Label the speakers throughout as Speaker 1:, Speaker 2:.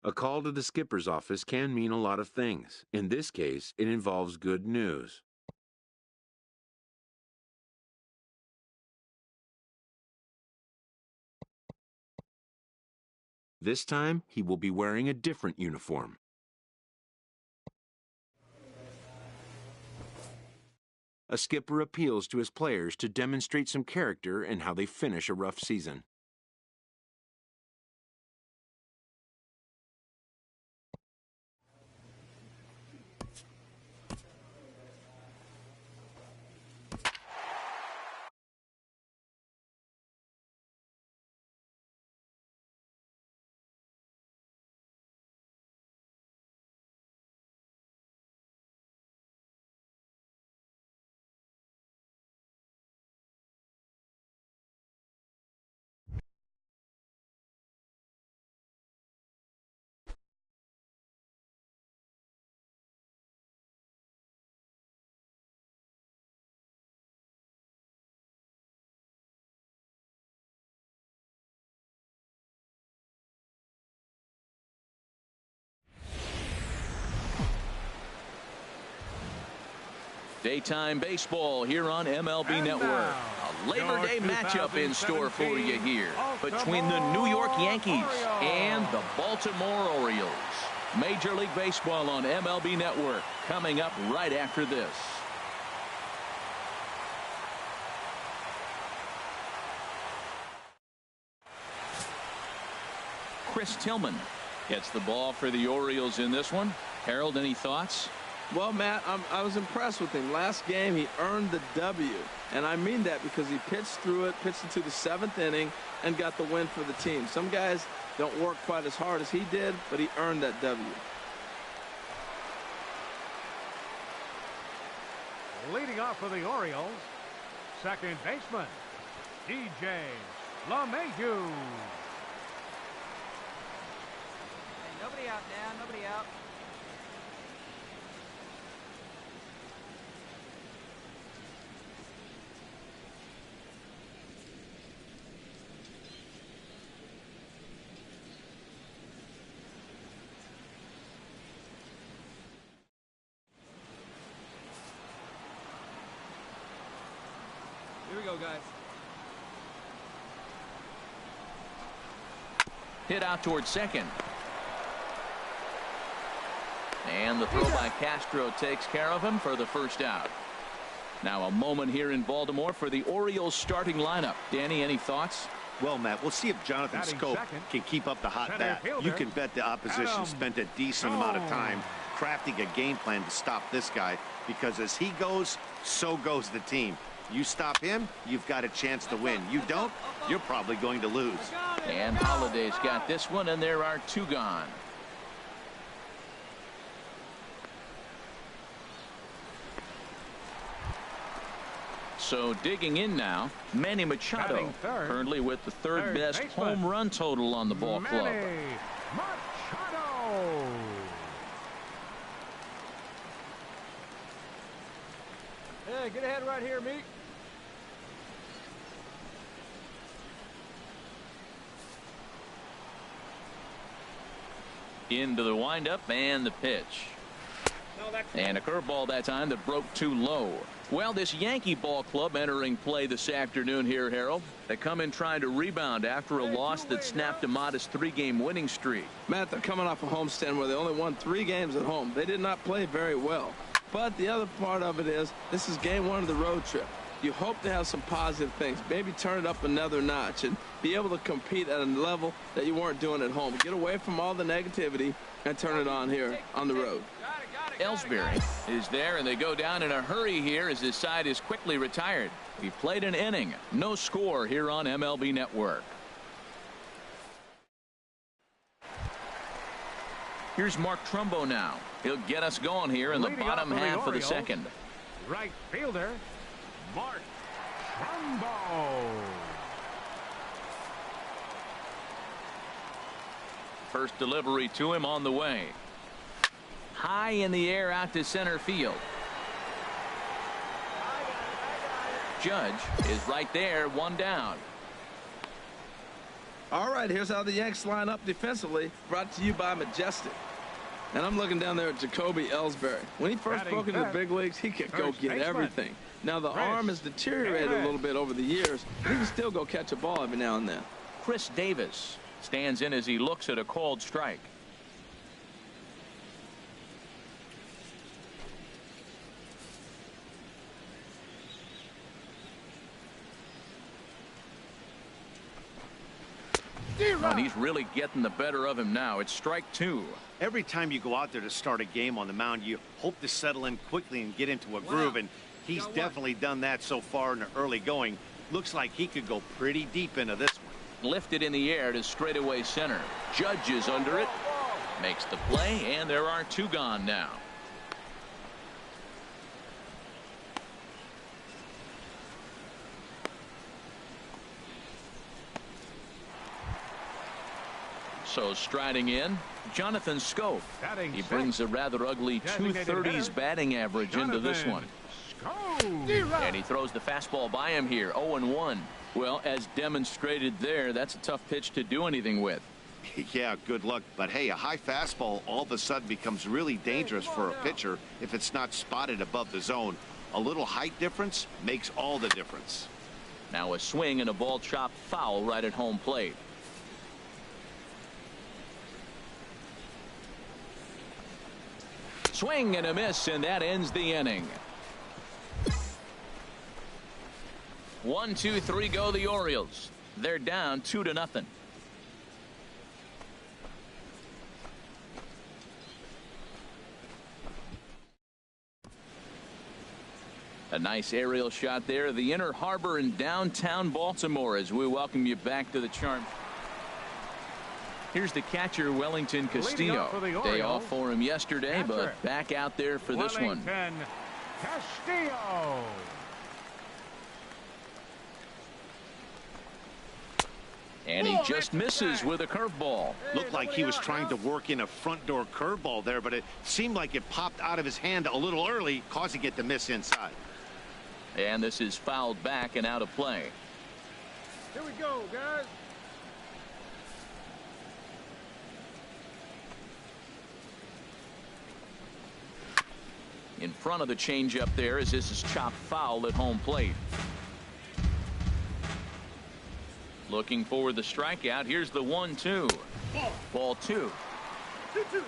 Speaker 1: A call to the skipper's office can mean a lot of things. In this case, it involves good news. This time, he will be wearing a different uniform. A skipper appeals to his players to demonstrate some character and how they finish a rough season.
Speaker 2: Daytime baseball here on MLB Network. A Labor Day matchup in store for you here between the New York Yankees and the Baltimore Orioles. Major League Baseball on MLB Network coming up right after this. Chris Tillman gets the ball for the Orioles in this one. Harold, any thoughts?
Speaker 3: Well, Matt, I was impressed with him. Last game, he earned the W. And I mean that because he pitched through it, pitched into the 7th inning, and got the win for the team. Some guys don't work quite as hard as he did, but he earned that W.
Speaker 4: Leading off for the Orioles, second baseman, DJ LeMahieu.
Speaker 5: Hey, nobody out now, nobody out. Here we go, guys.
Speaker 2: Hit out towards second. And the throw by Castro takes care of him for the first out. Now a moment here in Baltimore for the Orioles starting lineup. Danny, any thoughts?
Speaker 6: Well, Matt, we'll see if Jonathan Scope can keep up the hot bat. You can bet the opposition spent a decent amount of time crafting a game plan to stop this guy, because as he goes, so goes the team. You stop him, you've got a chance to win. You don't, you're probably going to lose.
Speaker 2: And Holiday's got this one, and there are two gone. So digging in now, Manny Machado, currently with the third best home run total on the ball club.
Speaker 4: Machado.
Speaker 5: Hey, get ahead right here, Meek.
Speaker 2: Into the windup and the pitch. And a curveball that time that broke too low. Well, this Yankee ball club entering play this afternoon here, Harold. They come in trying to rebound after a loss that snapped a modest 3-game winning streak.
Speaker 3: Matt, they're coming off a homestand where they only won 3 games at home. They did not play very well. But the other part of it is this is game 1 of the road trip. You hope to have some positive things. Maybe turn it up another notch and be able to compete at a level that you weren't doing at home. Get away from all the negativity and turn it on here on the road.
Speaker 2: Ellsbury is there, and they go down in a hurry here as his side is quickly retired. He played an inning. No score here on MLB Network. Here's Mark Trumbo now. He'll get us going here in the bottom half of the second.
Speaker 4: Right fielder, Mark Trumbo.
Speaker 2: First delivery to him on the way. High in the air out to center field. Judge is right there, one down.
Speaker 3: All right, here's how the Yanks line up defensively, brought to you by Majestic. And I'm looking down there at Jacoby Ellsbury. When he first broke into the big leagues, he could go get everything. Now, the arm has deteriorated a little bit over the years, but he can still go catch a ball every now and then.
Speaker 2: Chris Davis stands in as he looks at a called strike. And he's really getting the better of him now. It's strike two.
Speaker 6: Every time you go out there to start a game on the mound, you hope to settle in quickly and get into a groove, and he's definitely done that so far in the early going. Looks like he could go pretty deep into this one.
Speaker 2: Lifted in the air to straightaway center. Judge is under it. Makes the play, and there are two gone now. So striding in, Jonathan Scope. He brings a rather ugly 230s batting average into this one. And he throws the fastball by him here, 0-1. Well, as demonstrated there, that's a tough pitch to do anything with.
Speaker 6: Yeah, good luck. But hey, a high fastball all of a sudden becomes really dangerous for a pitcher if it's not spotted above the zone. A little height difference makes all the difference.
Speaker 2: Now a swing and a ball chopped foul right at home plate. Swing and a miss, and that ends the inning. 1, 2, 3 go the Orioles. They're down 2-0. A nice aerial shot there of the Inner Harbor in downtown Baltimore as we welcome you back to the chart. Here's the catcher, Wellington Castillo. Day off for him yesterday, but back out there for this one.
Speaker 4: Castillo.
Speaker 2: And he just misses with a curveball.
Speaker 6: Looked like he was trying to work in a front door curveball there, but it seemed like it popped out of his hand a little early, causing it to miss inside.
Speaker 2: And this is fouled back and out of play.
Speaker 4: Here we go, guys.
Speaker 2: In front of the changeup there as this is chopped foul at home plate. Looking for the strikeout. Here's the 1-2. Ball 2.
Speaker 4: 2-2. Yep.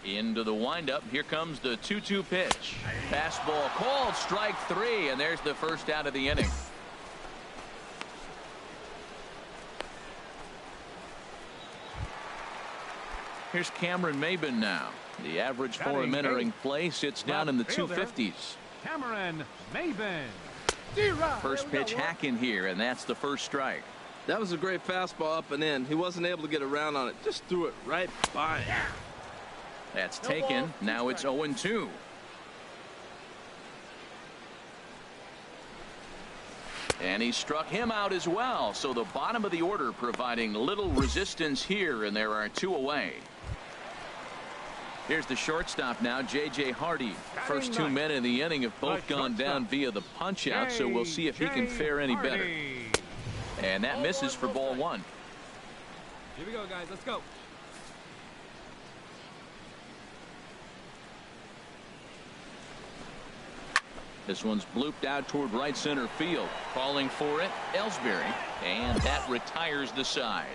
Speaker 2: Into the windup. Here comes the 2-2 pitch. Fastball called, strike 3, and there's the first out of the inning. Here's Cameron Maben now. The average for him entering play sits down in the 250s.
Speaker 4: Cameron Maben.
Speaker 2: First pitch hack in here, and that's the first strike.
Speaker 3: That was a great fastball up and in. He wasn't able to get around on it. Just threw it right by him.
Speaker 2: That's taken. Now it's 0-2. And he struck him out as well. So the bottom of the order providing little resistance here, and there are 2 away. Here's the shortstop now, J.J. Hardy. First 2 men in the inning have both gone down via the punch-out, so we'll see if he can fare any better. And that misses for ball 1.
Speaker 5: Here we go, guys. Let's go.
Speaker 2: This one's blooped out toward right center field. Calling for it, Ellsbury. And that retires the side.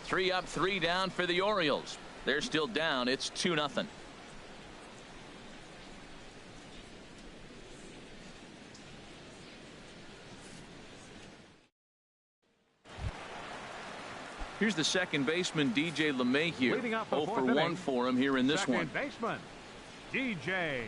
Speaker 2: 3 up, 3 down for the Orioles. They're still down. It's 2-0. Here's the second baseman, DJ LeMahieu. 0 for 1 for him here in this one.
Speaker 4: Second baseman, DJ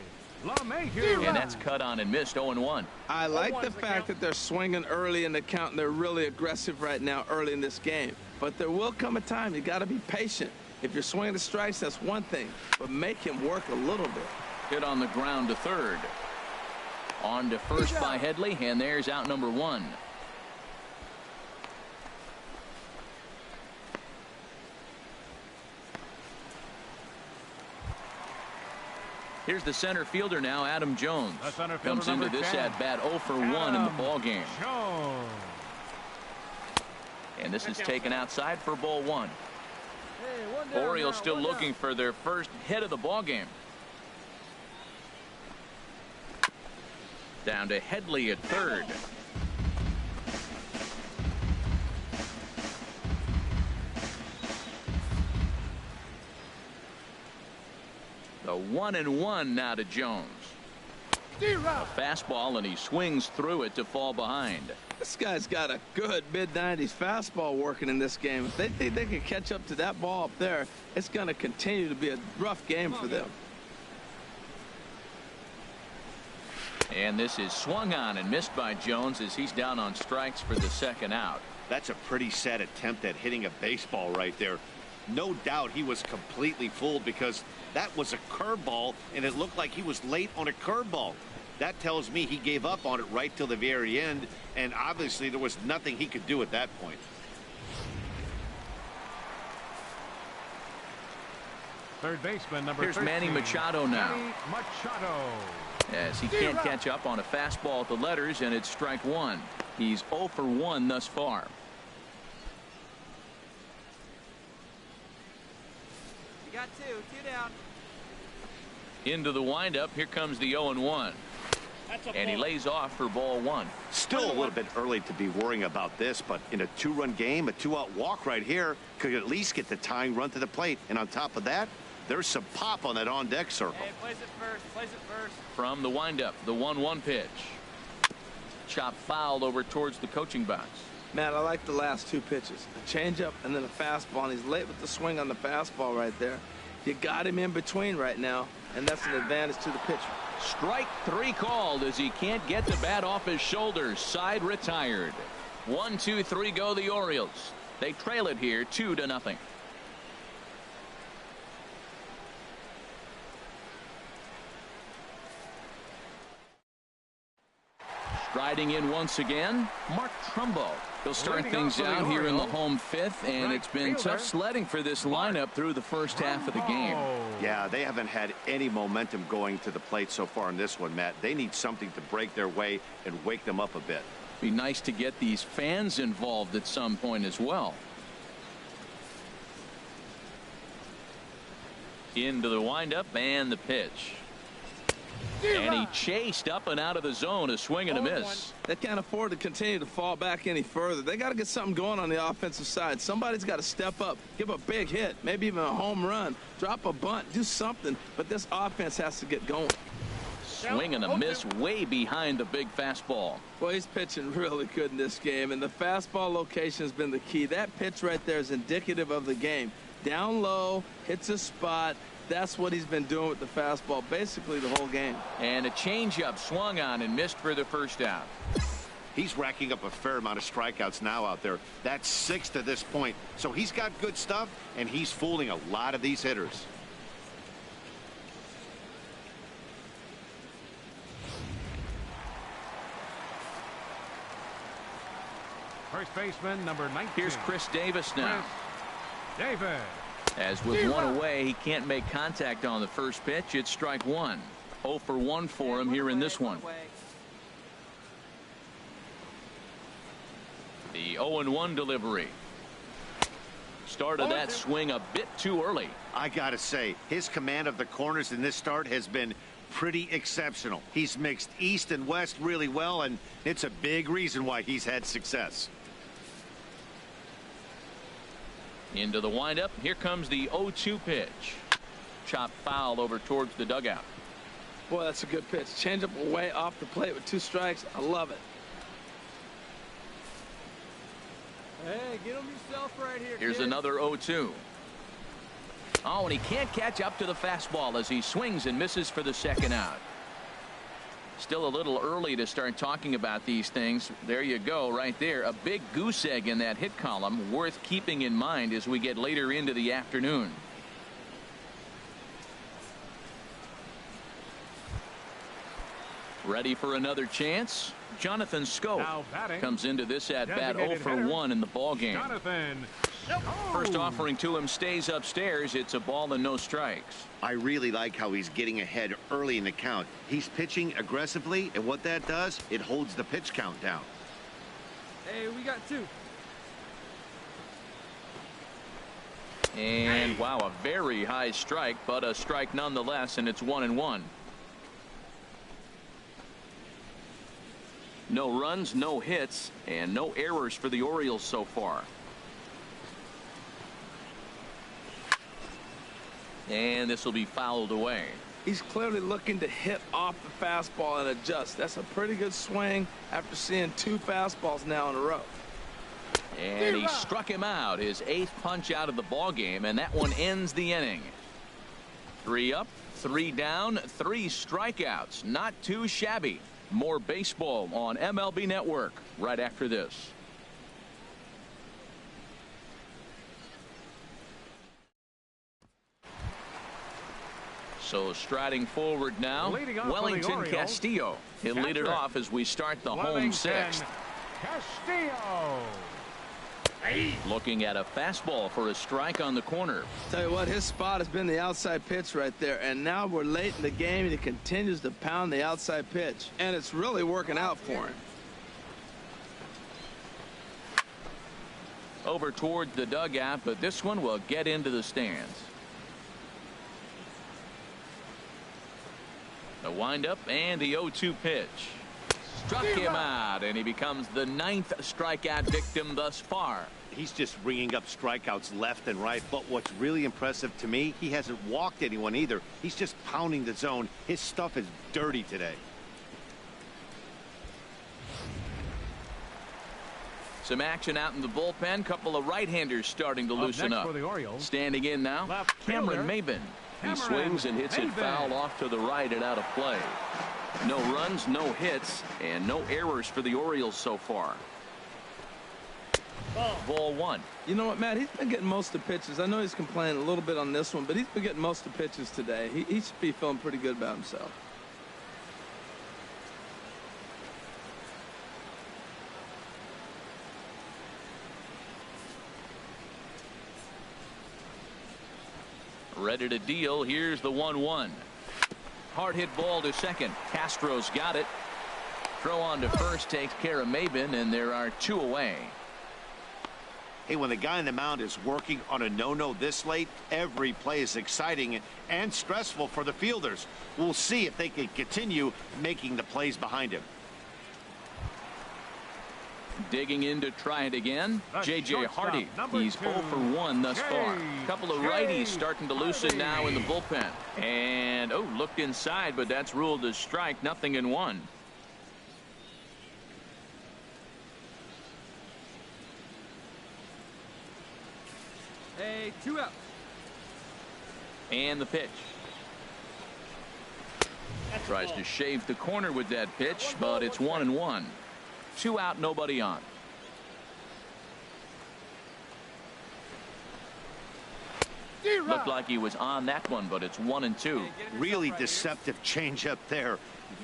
Speaker 4: LeMahieu.
Speaker 2: And that's cut on and missed, 0-1.
Speaker 3: I like the fact that they're swinging early in the count, and they're really aggressive right now early in this game. But there will come a time you got to be patient. If you're swinging the strikes, that's one thing, but make him work a little bit.
Speaker 2: Hit on the ground to third. On to first by Headley, and there's out number 1. Here's the center fielder now, Adam Jones. Comes into this at-bat 0 for 1 in the ball game. And this is taken outside for ball 1. Orioles still looking for their first hit of the ball game. Down to Headley at third. The 1-1 now to Jones. A fastball, and he swings through it to fall behind.
Speaker 3: This guy's got a good mid-90s fastball working in this game. If they think they can catch up to that ball up there, it's going to continue to be a rough game for them.
Speaker 2: And this is swung on and missed by Jones as he's down on strikes for the second out.
Speaker 6: That's a pretty sad attempt at hitting a baseball right there. No doubt he was completely fooled because that was a curveball, and it looked like he was late on a curveball. That tells me he gave up on it right till the very end, and obviously there was nothing he could do at that point.
Speaker 4: Third baseman, number 13.
Speaker 2: Here's Manny Machado now.
Speaker 4: Manny Machado.
Speaker 2: As he can't catch up on a fastball at the letters, and it's strike 1. He's 0 for 1 thus far.
Speaker 5: You got two down.
Speaker 2: Into the windup. Here comes the 0-1. And he lays off for ball 1.
Speaker 6: Still a little bit early to be worrying about this, but in a 2-run game, a 2-out walk right here could at least get the tying run to the plate. And on top of that, there's some pop on that on-deck circle.
Speaker 5: Hey, place it first.
Speaker 2: From the windup, the 1-1 pitch. Chop fouled over towards the coaching box.
Speaker 3: Man, I like the last two pitches. A changeup and then a fastball, and he's late with the swing on the fastball right there. You got him in between right now, and that's an advantage to the pitcher.
Speaker 2: Strike 3 called as he can't get the bat off his shoulders. Side retired. 1, 2, 3 go the Orioles. They trail it here 2-0. Striding in once again, Mark Trumbo. He'll start things out here in the home 5th, and it's been tough sledding for this lineup through the first half of the game.
Speaker 6: Yeah, they haven't had any momentum going to the plate so far in this one, Matt. They need something to break their way and wake them up a bit.
Speaker 2: Be nice to get these fans involved at some point as well. Into the windup and the pitch. And he chased up and out of the zone, a swing and a miss.
Speaker 3: They can't afford to continue to fall back any further. They got to get something going on the offensive side. Somebody's got to step up, give a big hit, maybe even a home run, drop a bunt, do something. But this offense has to get going.
Speaker 2: Swing and a miss way behind the big fastball.
Speaker 3: Well, he's pitching really good in this game, and the fastball location has been the key. That pitch right there is indicative of the game. Down low, hits a spot. That's what he's been doing with the fastball basically the whole game.
Speaker 2: And a changeup swung on and missed for the first out.
Speaker 6: He's racking up a fair amount of strikeouts now out there. That's 6 to this point. So he's got good stuff, and he's fooling a lot of these hitters.
Speaker 4: First baseman, number 19.
Speaker 2: Here's Chris Davis now.
Speaker 4: Davis.
Speaker 2: As with one away, he can't make contact on the first pitch. It's strike 1. 0 for 1 for him here in this one. The 0-1 delivery. Started that swing a bit too early.
Speaker 6: I gotta say, his command of the corners in this start has been pretty exceptional. He's mixed east and west really well, and it's a big reason why he's had success.
Speaker 2: Into the windup. Here comes the 0-2 pitch. Chop foul over towards the dugout.
Speaker 3: Boy, that's a good pitch. Change up away off the plate with 2 strikes. I love it.
Speaker 5: Hey, get him yourself right here.
Speaker 2: Here's another 0-2. Oh, and he can't catch up to the fastball as he swings and misses for the second out. Still a little early to start talking about these things. There you go right there. A big goose egg in that hit column, worth keeping in mind as we get later into the afternoon. Ready for another chance? Jonathan Scope comes into this at bat 0 for 1 in the ball game.
Speaker 4: Jonathan
Speaker 2: First offering to him stays upstairs. It's a ball and no strikes.
Speaker 6: I really like how he's getting ahead early in the count. He's pitching aggressively, and what that does, it holds the pitch count down.
Speaker 5: Hey, we got 2.
Speaker 2: And wow, a very high strike, but a strike nonetheless, and it's 1-1. No runs, no hits, and no errors for the Orioles so far. And this will be fouled away.
Speaker 3: He's clearly looking to hit off the fastball and adjust. That's a pretty good swing after seeing 2 fastballs now in a row.
Speaker 2: And he struck him out, his 8th punch out of the ball game, and that one ends the inning. 3 up, 3 down, 3 strikeouts. Not too shabby. More baseball on MLB Network right after this. So striding forward now, Wellington Castillo. He'll lead it off as we start the home 6th.
Speaker 4: Castillo.
Speaker 2: Looking at a fastball for a strike on the corner.
Speaker 3: Tell you what, his spot has been the outside pitch right there, and now we're late in the game and he continues to pound the outside pitch, and it's really working out for him.
Speaker 2: Over toward the dugout, but this one will get into the stands. The windup and the 0-2 pitch. Struck him out, and he becomes the 9th strikeout victim thus far.
Speaker 6: He's just ringing up strikeouts left and right, but what's really impressive to me, he hasn't walked anyone either. He's just pounding the zone. His stuff is dirty today.
Speaker 2: Some action out in the bullpen. Couple of right-handers starting to loosen up. Standing in now, Cameron Maben. He swings and hits it foul off to the right and out of play. No runs, no hits, and no errors for the Orioles so far. Ball 1.
Speaker 3: You know what, Matt? He's been getting most of the pitches. I know he's complaining a little bit on this one, but he's been getting most of the pitches today. He should be feeling pretty good about himself.
Speaker 2: Ready to deal. Here's the 1-1. Hard hit ball to second. Castro's got it. Throw on to first takes care of Maben, and there are 2 away.
Speaker 6: Hey, when the guy on the mound is working on a no-no this late, every play is exciting and stressful for the fielders. We'll see if they can continue making the plays behind him.
Speaker 2: Digging in to try it again, J.J. Hardy. He's 0 for 1 thus far. A couple of righties starting to loosen now in the bullpen. And, looked inside, but that's ruled as strike. Nothing in 1.
Speaker 5: Hey, 2 outs.
Speaker 2: And the pitch. Tries to shave the corner with that pitch, but it's 1-1. 2 out, nobody on. Looked like he was on that one, but it's 1-2.
Speaker 6: Really deceptive changeup there.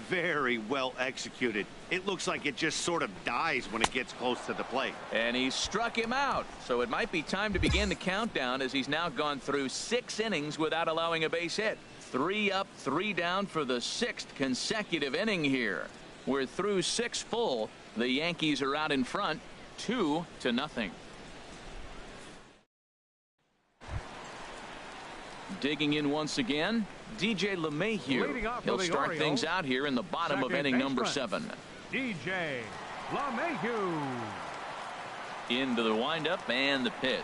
Speaker 6: Very well executed. It looks like it just sort of dies when it gets close to the plate.
Speaker 2: And he struck him out. So it might be time to begin the countdown as he's now gone through 6 innings without allowing a base hit. 3 up, 3 down for the 6th consecutive inning here. We're through 6 full. The Yankees are out in front, 2-0. Digging in once again, DJ LeMahieu. He'll start things out here in the bottom of inning number 7.
Speaker 4: DJ LeMahieu.
Speaker 2: Into the windup and the pitch.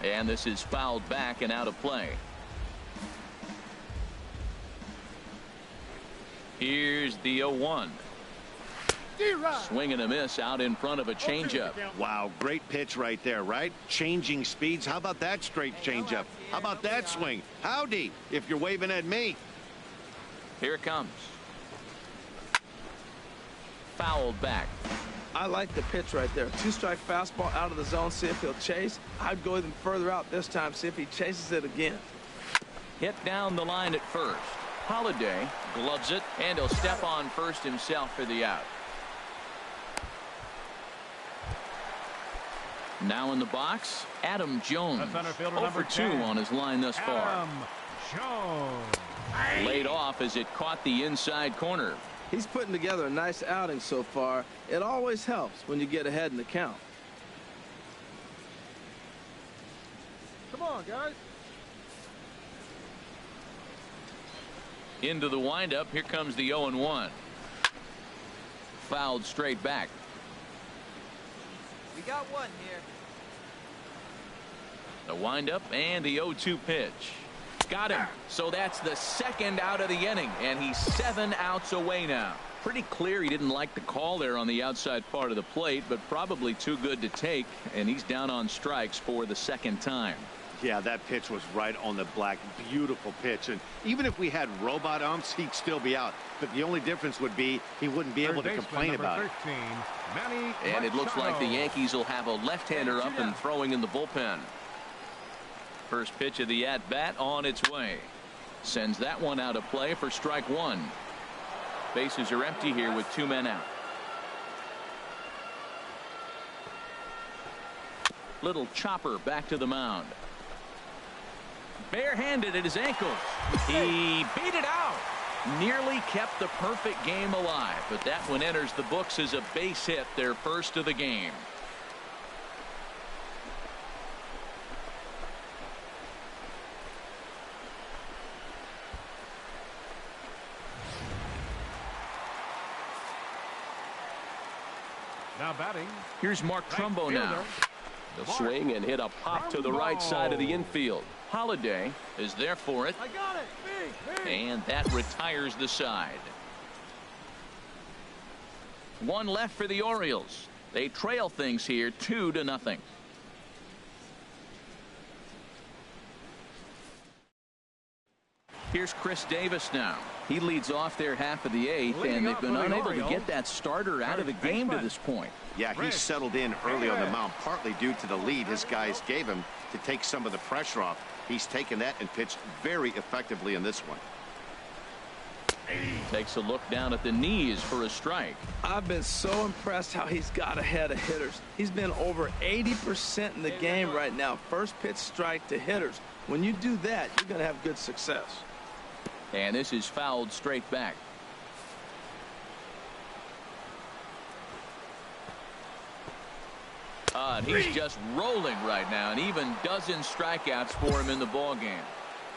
Speaker 2: And this is fouled back and out of play. Here's the 0-1. Swing and a miss out in front of a changeup.
Speaker 6: Wow, great pitch right there, right? Changing speeds. How about that straight changeup? How about that swing? Howdy, if you're waving at me.
Speaker 2: Here it comes. Fouled back.
Speaker 3: I like the pitch right there. 2-strike fastball out of the zone. See if he'll chase. I'd go even further out this time. See if he chases it again.
Speaker 2: Hit down the line at first. Holiday gloves it, and he'll step on first himself for the out. Now in the box, Adam Jones.
Speaker 4: The center fielder,
Speaker 2: 0 for 2 on his line thus far.
Speaker 4: Adam Jones.
Speaker 2: Laid off as it caught the inside corner.
Speaker 3: He's putting together a nice outing so far. It always helps when you get ahead in the count.
Speaker 5: Come on, guys.
Speaker 2: Into the windup. Here comes the 0-1. Fouled straight back.
Speaker 5: We got one here.
Speaker 2: The windup and the 0-2 pitch. Got him. So that's the second out of the inning, and he's 7 outs away now. Pretty clear he didn't like the call there on the outside part of the plate, but probably too good to take, and he's down on strikes for the second time.
Speaker 6: Yeah, that pitch was right on the black. Beautiful pitch. And even if we had robot umps, he'd still be out. But the only difference would be he wouldn't be able to complain about it.
Speaker 2: And it looks like the Yankees will have a left-hander up and throwing in the bullpen. First pitch of the at-bat on its way. Sends that one out of play for strike one. Bases are empty here with 2 men out. Little chopper back to the mound. Barehanded at his ankles. He beat it out. Nearly kept the perfect game alive, but that one enters the books as a base hit, their first of the game.
Speaker 4: Now batting.
Speaker 2: Here's Mark Trumbo now. The swing and hit a pop to the right side of the infield. Holiday is there for it.
Speaker 5: I got it. Big.
Speaker 2: And that retires the side. One left for the Orioles. They trail things here 2-0. Here's Chris Davis now. He leads off their half of the 8th, and they've been unable to get that starter out of the game to this point.
Speaker 6: Yeah, he settled in early on the mound, partly due to the lead his guys gave him to take some of the pressure off. He's taken that and pitched very effectively in this one.
Speaker 2: Takes a look down at the knees for a strike.
Speaker 3: I've been so impressed how he's got ahead of hitters. He's been over 80% in the game right now. First pitch strike to hitters. When you do that, you're going to have good success.
Speaker 2: And this is fouled straight back. And he's just rolling right now, and even dozen strikeouts for him in the ball game.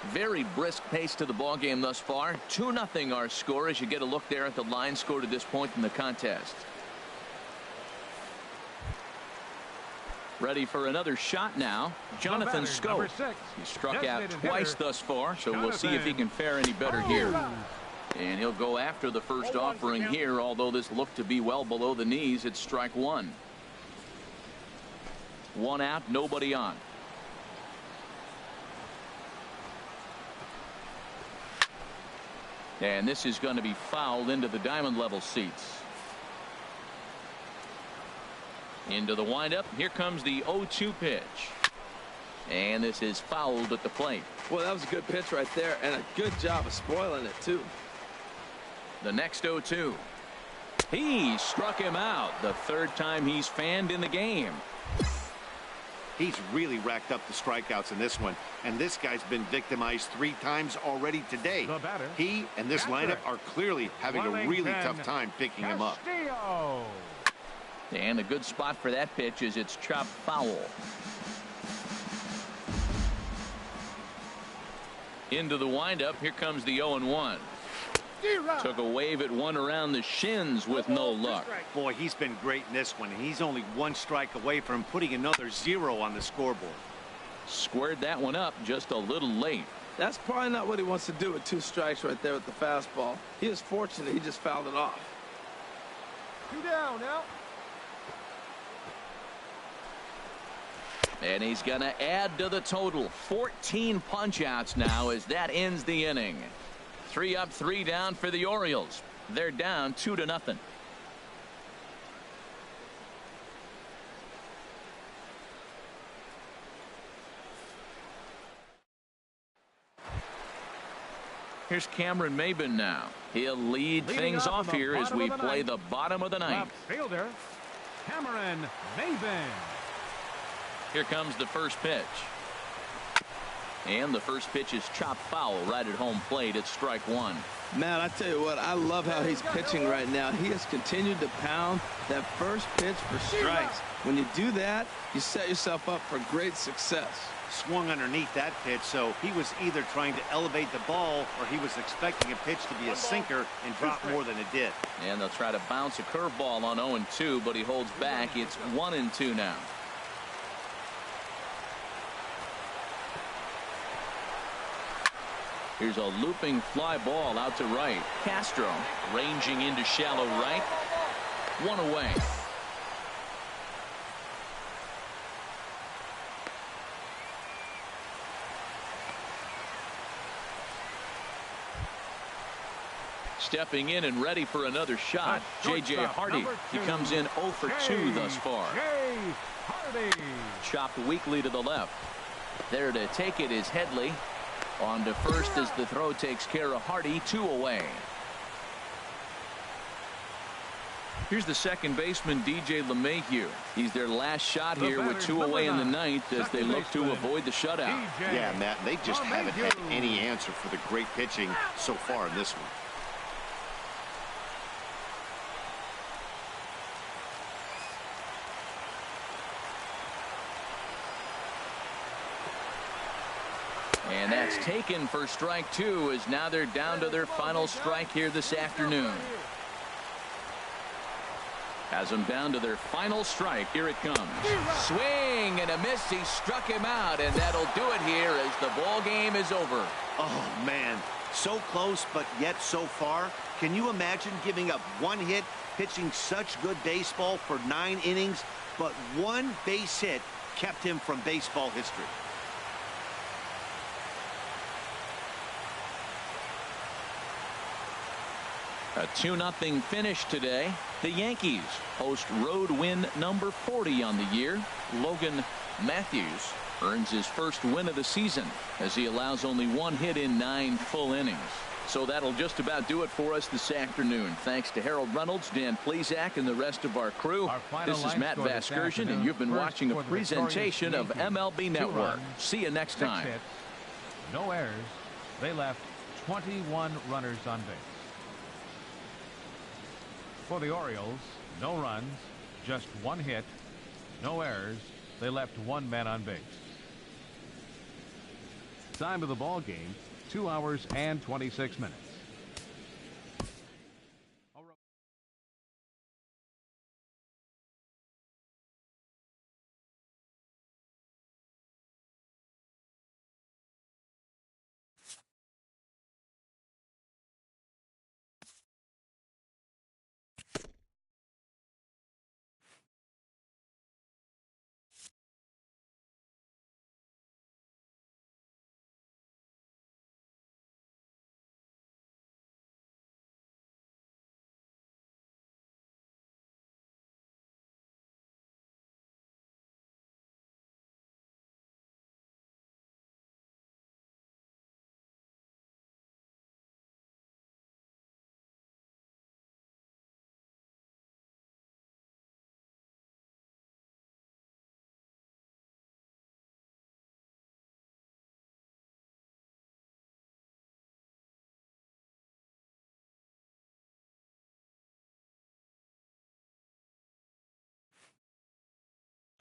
Speaker 2: Very brisk pace to the ball game thus far. 2-0 our score as you get a look there at the line score to this point in the contest. Ready for another shot now. Jonathan Scope. He struck out twice thus far, so we'll see if he can fare any better here. And he'll go after the first offering here, although this looked to be well below the knees. It's strike one. 1 out, nobody on. And this is going to be fouled into the diamond level seats. Into the windup. Here comes the 0-2 pitch. And this is fouled at the plate.
Speaker 3: Well, that was a good pitch right there, and a good job of spoiling it, too.
Speaker 2: The next 0-2. He struck him out. The third time he's fanned in the game.
Speaker 6: He's really racked up the strikeouts in this one, and this guy's been victimized 3 times already today. He and this lineup are clearly having a really tough time picking him up.
Speaker 2: And a good spot for that pitch is it's chopped foul. Into the windup. Here comes the 0-1. Took a wave at one around the shins with no luck.
Speaker 6: Boy, he's been great in this one, and he's only 1 strike away from putting another 0 on the scoreboard.
Speaker 2: Squared that one up just a little late.
Speaker 3: That's probably not what he wants to do with 2 strikes right there with the fastball. He is fortunate he just fouled it off.
Speaker 5: 2 down now.
Speaker 2: And he's going to add to the total. 14 punch-outs now as that ends the inning. 3 up, 3 down for the Orioles. They're down 2-0. Here's Cameron Maybin now. He'll lead things off here as we play the bottom of the ninth.
Speaker 4: Left fielder Cameron Maybin.
Speaker 2: Here comes the first pitch. And the first pitch is chopped foul right at home plate. It's strike one.
Speaker 3: Man, I tell you what, I love how he's pitching right now. He has continued to pound that first pitch for strikes. When you do that, you set yourself up for great success.
Speaker 6: Swung underneath that pitch, so he was either trying to elevate the ball or he was expecting a pitch to be a sinker and drop more than it did.
Speaker 2: And they'll try to bounce a curveball on 0-2, but he holds back. It's 1-2 now. Here's a looping fly ball out to right. Castro ranging into shallow right. One away. Stepping in and ready for another shot, J.J. Hardy. He comes in 0 for 2 thus far. Chopped weakly to the left. There to take it is Headley. On to first as the throw takes care of Hardy. 2 away. Here's the second baseman, DJ LeMahieu. He's their last shot here with 2 away in the ninth as they look to avoid the shutout.
Speaker 6: Yeah, Matt, they just haven't had any answer for the great pitching so far in this one.
Speaker 2: And that's taken for strike 2 as now they're down to their final strike here this afternoon. Has them down to their final strike. Here it comes. Swing and a miss. He struck him out, and that'll do it here as the ball game is over.
Speaker 6: Oh, man. So close, but yet so far. Can you imagine giving up 1 hit, pitching such good baseball for 9 innings, but 1 base hit kept him from baseball history?
Speaker 2: A 2-0 finish today. The Yankees host road win number 40 on the year. Logan Matthews earns his first win of the season as he allows only 1 hit in 9 full innings. So that'll just about do it for us this afternoon. Thanks to Harold Reynolds, Dan Plesac, and the rest of our crew. This is Matt Vasgersian, and you've been watching a presentation of MLB Network. See you next time.
Speaker 4: Hits, no errors. They left 21 runners on base. For the Orioles, no runs, just 1 hit, no errors. They left 1 man on base. Time of the ball game, 2 hours and 26 minutes.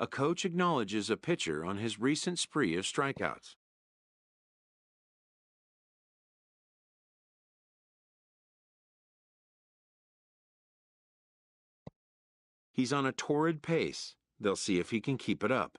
Speaker 1: A coach acknowledges a pitcher on his recent spree of strikeouts. He's on a torrid pace. They'll see if he can keep it up.